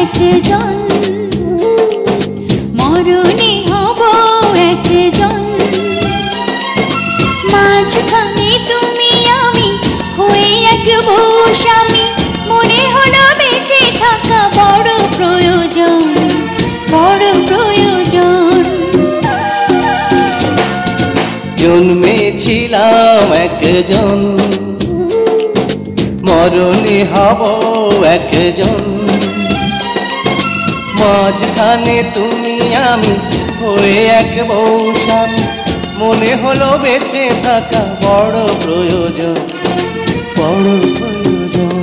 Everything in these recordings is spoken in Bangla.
একজন, মরণে হব একজন। মাঝখানে তুমি আমি হয়ে এক বউ স্বামী, মনে হলো বেঁচে থাকা বড় প্রয়োজন, বড় প্রয়োজন। জন্মেছিলাম একজন, মরণে হব একজন। মাঝখানে তুমি আমি হয়ে এক বউ স্বামী, মনে হলো বেঁচে থাকা বড় প্রয়োজন, বড় প্রয়োজন।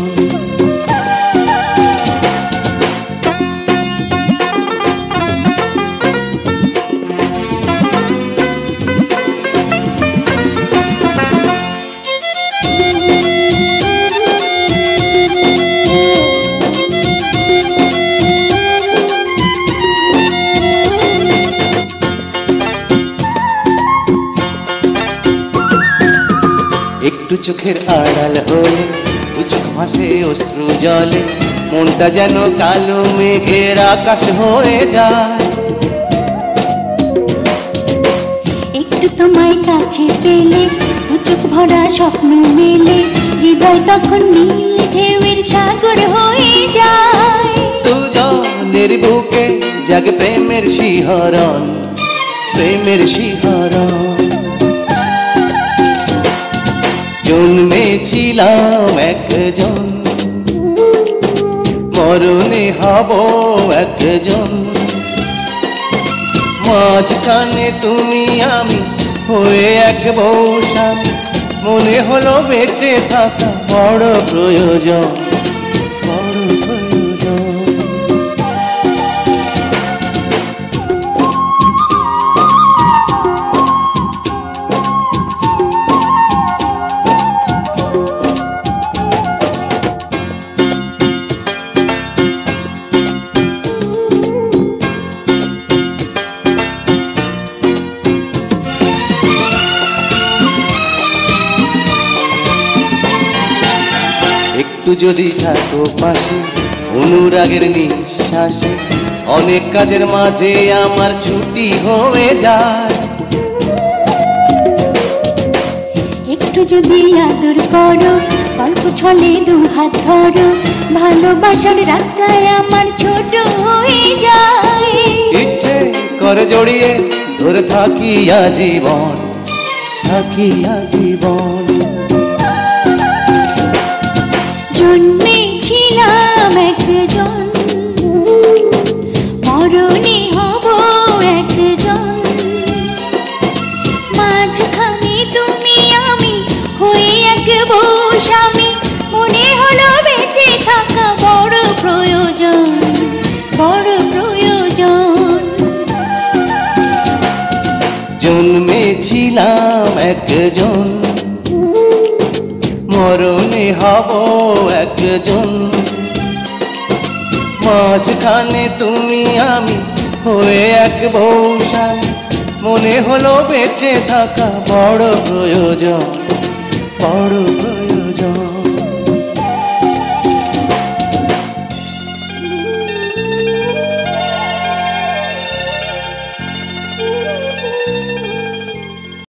একটু চোখের আড়াল হলে দু চোখ ভাসে অশ্রু জলে, মনটা যেন কালো মেঘের আকাশ হয়ে যায়। একটু তোমায় কাছে পেলে দু চোখ ভরা স্বপ্ন মেলে, হৃদয় তখন নীল ঢেউয়ের সাগর হয়ে যায়। দুজনের বুকে জাগে প্রেমের শিহরণ, প্রেমের শিহরণ। জন্মেছিলাম একজন, মরণে হব একজন। মাঝখানে তুমি আমি হয়ে এক বউ স্বামী, মনে হলো বেঁচে থাকা বড় প্রয়োজন, বড় প্রয়োজন। একটু যদি থাকো পাশে অনুরাগের নিঃশ্বাসে, অনেক কাজের মাঝে আমার ছুটি হয়ে যায়। একটু যদি আদর করো, অল্প ছলে দু হাত ধরো, ভালোবাসার রাতটায় আমার ছোট হয়ে যায়। ইচ্ছে করে জড়িয়ে ধরে থাকি আজীবন, থাকি আজীবন। জন্মেছিলাম একজন, মরণে হব একজন। মাঝখানে তুমি আমি হয়ে এক বউ স্বামী, মনে হলো বেঁচে থাকা বড় প্রয়োজন, বড় প্রয়োজন। জন্মেছিলাম একজন, মরণে হব একজন। মাঝখানে তুমি আমি হয়ে এক বউ স্বামী, মনে হলো বেঁচে থাকা বড় প্রয়োজন, বড় প্রয়োজন।